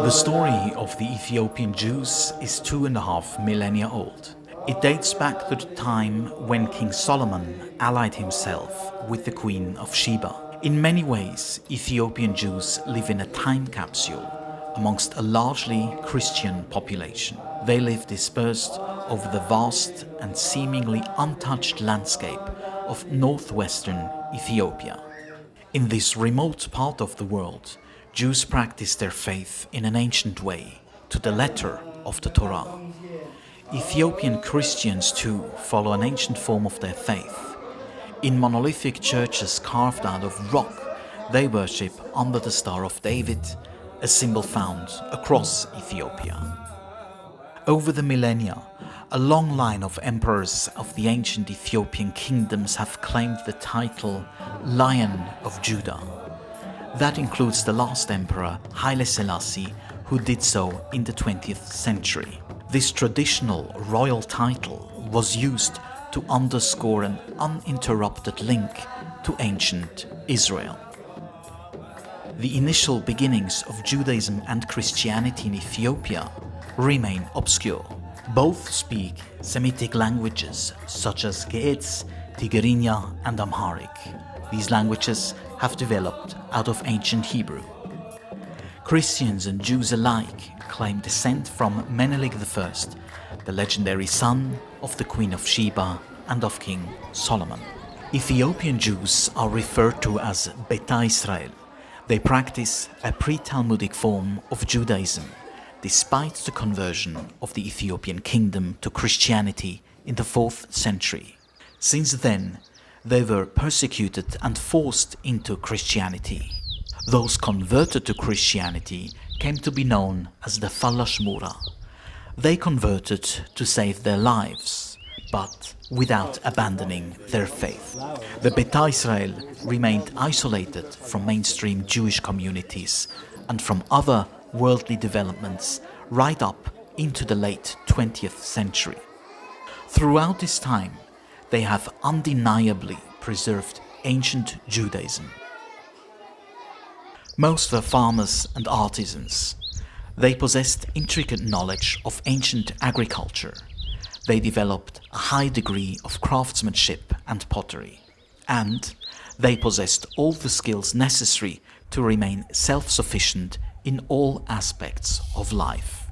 The story of the Ethiopian Jews is 2.5 millennia old. It dates back to the time when King Solomon allied himself with the Queen of Sheba. In many ways, Ethiopian Jews live in a time capsule amongst a largely Christian population. They live dispersed over the vast and seemingly untouched landscape of northwestern Ethiopia. In this remote part of the world, Jews practice their faith in an ancient way, to the letter of the Torah. Ethiopian Christians too follow an ancient form of their faith. In monolithic churches carved out of rock, they worship under the Star of David, a symbol found across Ethiopia. Over the millennia, a long line of emperors of the ancient Ethiopian kingdoms have claimed the title Lion of Judah. That includes the last emperor, Haile Selassie, who did so in the 20th century. This traditional royal title was used to underscore an uninterrupted link to ancient Israel. The initial beginnings of Judaism and Christianity in Ethiopia remain obscure. Both speak Semitic languages such as Ge'ez, Tigrinya, and Amharic. These languages have developed out of ancient Hebrew. Christians and Jews alike claim descent from Menelik I, the legendary son of the Queen of Sheba and of King Solomon. Ethiopian Jews are referred to as Beta Israel. They practice a pre-Talmudic form of Judaism, despite the conversion of the Ethiopian kingdom to Christianity in the 4th century. Since then, they were persecuted and forced into Christianity. Those converted to Christianity came to be known as the Falashmura. They converted to save their lives, but without abandoning their faith. The Beta Israel remained isolated from mainstream Jewish communities and from other worldly developments right up into the late 20th century. Throughout this time, they have undeniably preserved ancient Judaism. Most were farmers and artisans. They possessed intricate knowledge of ancient agriculture. They developed a high degree of craftsmanship and pottery. And they possessed all the skills necessary to remain self-sufficient in all aspects of life.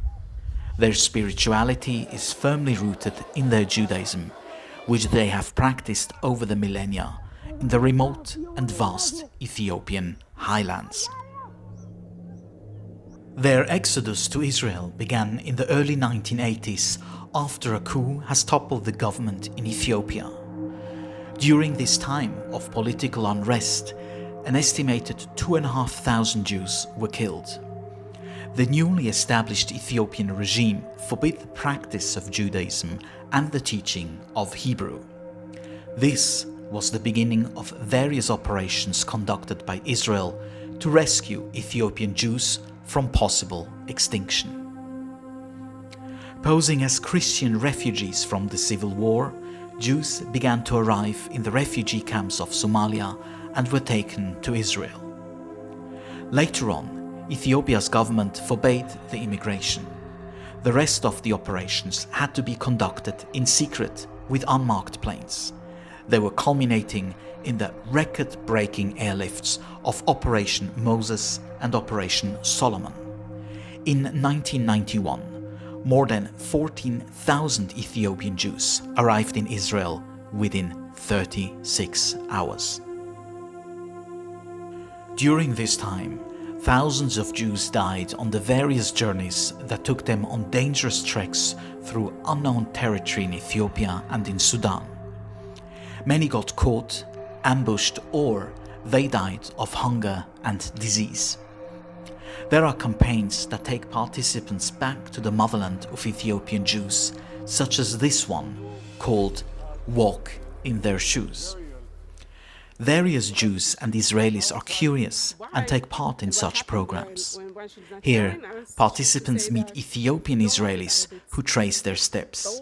Their spirituality is firmly rooted in their Judaism, which they have practiced over the millennia in the remote and vast Ethiopian highlands. Their exodus to Israel began in the early 1980s after a coup has toppled the government in Ethiopia. During this time of political unrest, an estimated 2,500 Jews were killed. The newly established Ethiopian regime forbid the practice of Judaism and the teaching of Hebrew. This was the beginning of various operations conducted by Israel to rescue Ethiopian Jews from possible extinction. Posing as Christian refugees from the civil war, Jews began to arrive in the refugee camps of Somalia and were taken to Israel. Later on, Ethiopia's government forbade the immigration. The rest of the operations had to be conducted in secret with unmarked planes. They were culminating in the record-breaking airlifts of Operation Moses and Operation Solomon. In 1991, more than 14,000 Ethiopian Jews arrived in Israel within 36 hours. During this time, thousands of Jews died on the various journeys that took them on dangerous treks through unknown territory in Ethiopia and in Sudan. Many got caught, ambushed, or they died of hunger and disease. There are campaigns that take participants back to the motherland of Ethiopian Jews, such as this one, called Walk in Their Shoes. Various Jews and Israelis are curious and take part in such programs. Here, participants meet Ethiopian Israelis who trace their steps.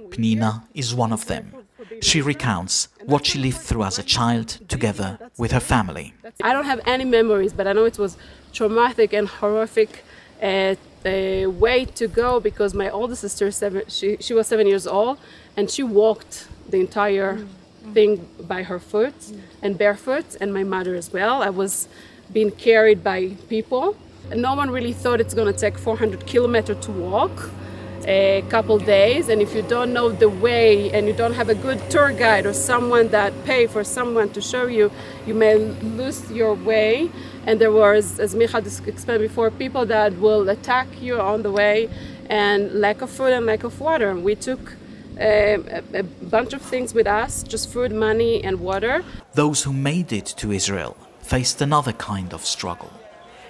Pnina is one of them. She recounts what she lived through as a child together with her family. I don't have any memories, but I know it was traumatic and horrific a way to go, because my older sister, she was 7 years old, and she walked the entire thing by her foot and barefoot, and my mother as well. I was being carried by people. No one really thought it's going to take 400 kilometers to walk a couple days, and if you don't know the way and you don't have a good tour guide or someone that pay for someone to show you, you may lose your way. And there was, as Micha explained before, people that will attack you on the way, and lack of food and lack of water. We took a bunch of things with us, just food, money and water. Those who made it to Israel faced another kind of struggle.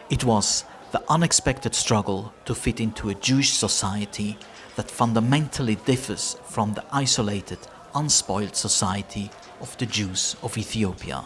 It was the unexpected struggle to fit into a Jewish society that fundamentally differs from the isolated, unspoiled society of the Jews of Ethiopia.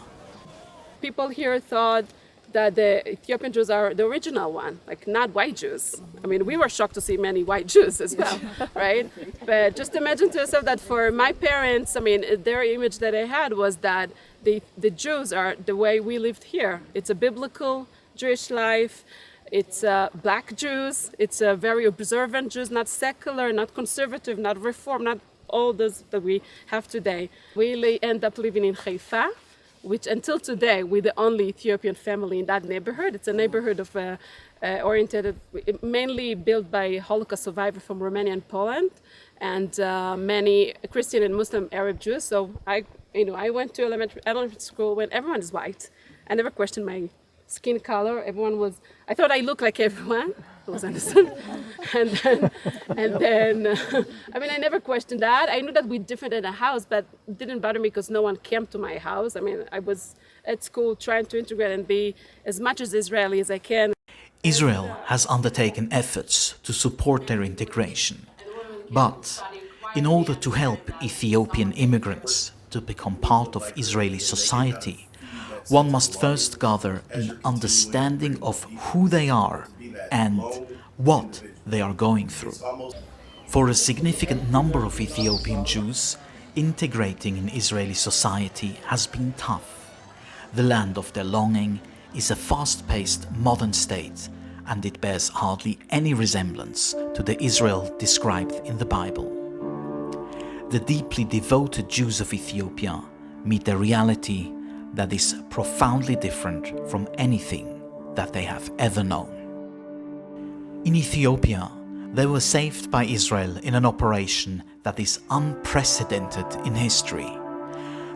People here thought that the Ethiopian Jews are the original one, like not white Jews. I mean, we were shocked to see many white Jews as well, right? But just imagine to yourself that for my parents, I mean, their image that I had was that the Jews are the way we lived here. It's a biblical Jewish life. It's black Jews. It's a very observant Jews, not secular, not conservative, not reform, not all those that we have today. We end up living in Haifa, which until today we're the only Ethiopian family in that neighborhood. It's a neighborhood of oriented, mainly built by Holocaust survivors from Romania and Poland, and many Christian and Muslim Arab Jews. So I went to elementary school when everyone is white. I never questioned my skin color. I thought I looked like everyone. It was understood. and then I mean, I never questioned that. I knew that we're different in the house, but it didn't bother me because no one came to my house. I mean, I was at school trying to integrate and be as much as Israeli as I can. Israel has undertaken efforts to support their integration. But in order to help Ethiopian immigrants to become part of Israeli society, one must first gather an understanding of who they are and what they are going through. For a significant number of Ethiopian Jews, integrating in Israeli society has been tough. The land of their longing is a fast-paced modern state, and it bears hardly any resemblance to the Israel described in the Bible. The deeply devoted Jews of Ethiopia meet a reality that is profoundly different from anything that they have ever known. In Ethiopia, they were saved by Israel in an operation that is unprecedented in history.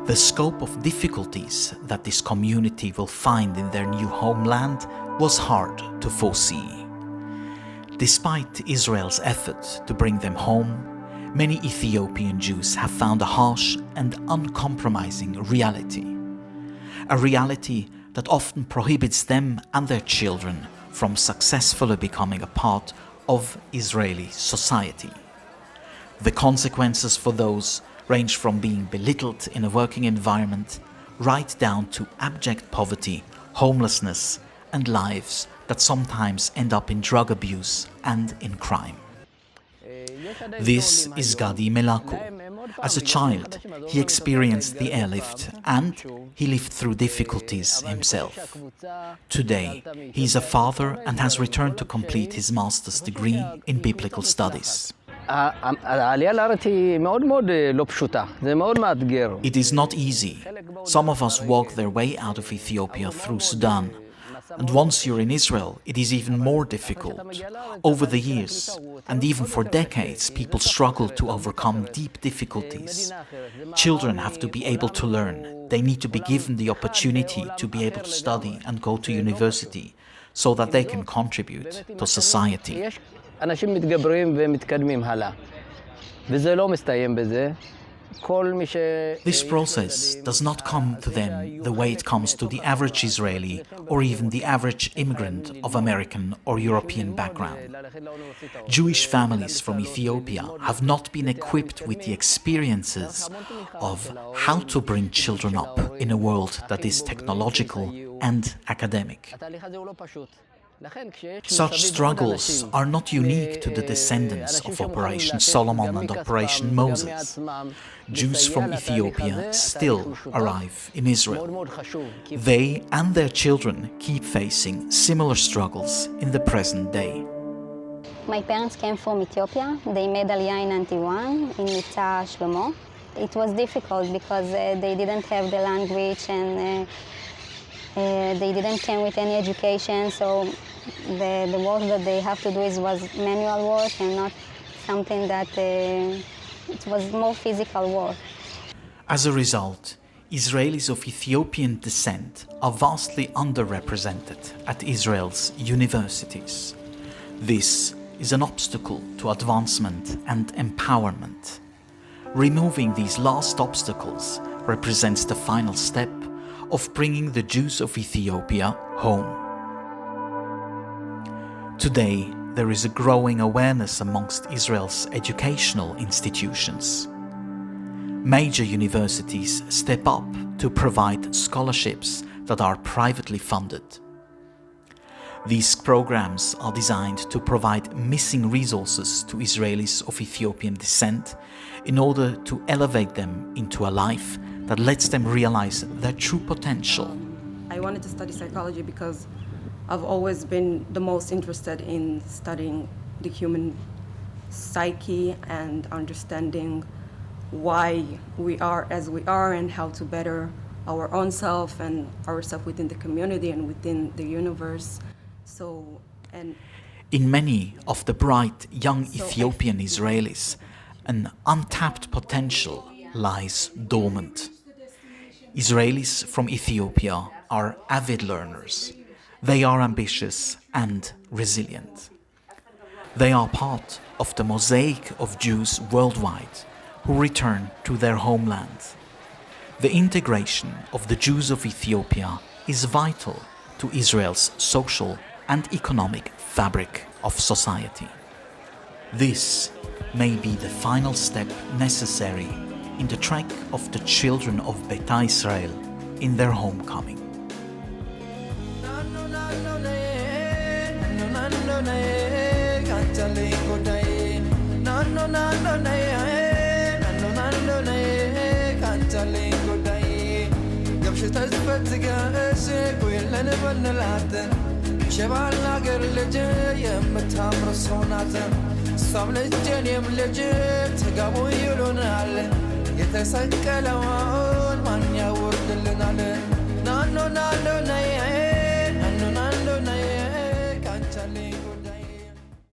The scope of difficulties that this community will find in their new homeland was hard to foresee. Despite Israel's effort to bring them home, many Ethiopian Jews have found a harsh and uncompromising reality. A reality that often prohibits them and their children from successfully becoming a part of Israeli society. The consequences for those range from being belittled in a working environment right down to abject poverty, homelessness, and lives that sometimes end up in drug abuse and in crime. This is Gadi Melaku. As a child, he experienced the airlift and he lived through difficulties himself. Today, he is a father and has returned to complete his master's degree in biblical studies. It is not easy. Some of us walk their way out of Ethiopia through Sudan. And once you're in Israel, it is even more difficult. Over the years, and even for decades, people struggle to overcome deep difficulties. Children have to be able to learn. They need to be given the opportunity to be able to study and go to university so that they can contribute to society. This process does not come to them the way it comes to the average Israeli or even the average immigrant of American or European background. Jewish families from Ethiopia have not been equipped with the experiences of how to bring children up in a world that is technological and academic. Such struggles are not unique to the descendants of Operation Solomon and Operation Moses. Jews from Ethiopia still arrive in Israel. They and their children keep facing similar struggles in the present day. My parents came from Ethiopia. They made Aliyah in 91 in Mitzah Shlomo. It was difficult because they didn't have the language and they didn't come with any education. So the work that they have to do was manual work and not something that it was more physical work. As a result, Israelis of Ethiopian descent are vastly underrepresented at Israel's universities. This is an obstacle to advancement and empowerment. Removing these last obstacles represents the final step of bringing the Jews of Ethiopia home. Today, there is a growing awareness amongst Israel's educational institutions. Major universities step up to provide scholarships that are privately funded. These programs are designed to provide missing resources to Israelis of Ethiopian descent in order to elevate them into a life that lets them realize their true potential. I wanted to study psychology because I've always been the most interested in studying the human psyche and understanding why we are as we are and how to better our own self and ourselves within the community and within the universe. In many of the bright young Ethiopian Israelis, an untapped potential lies dormant. Israelis from Ethiopia are avid learners. They are ambitious and resilient. They are part of the mosaic of Jews worldwide who return to their homeland. The integration of the Jews of Ethiopia is vital to Israel's social and economic fabric of society. This may be the final step necessary in the trek of the children of Beta Israel in their homecoming. شبال ناقر لجي يمتامر صوناتن صام لجين يم لجي تقابو يلونال يتسكلون من يورد لنا نانو نانو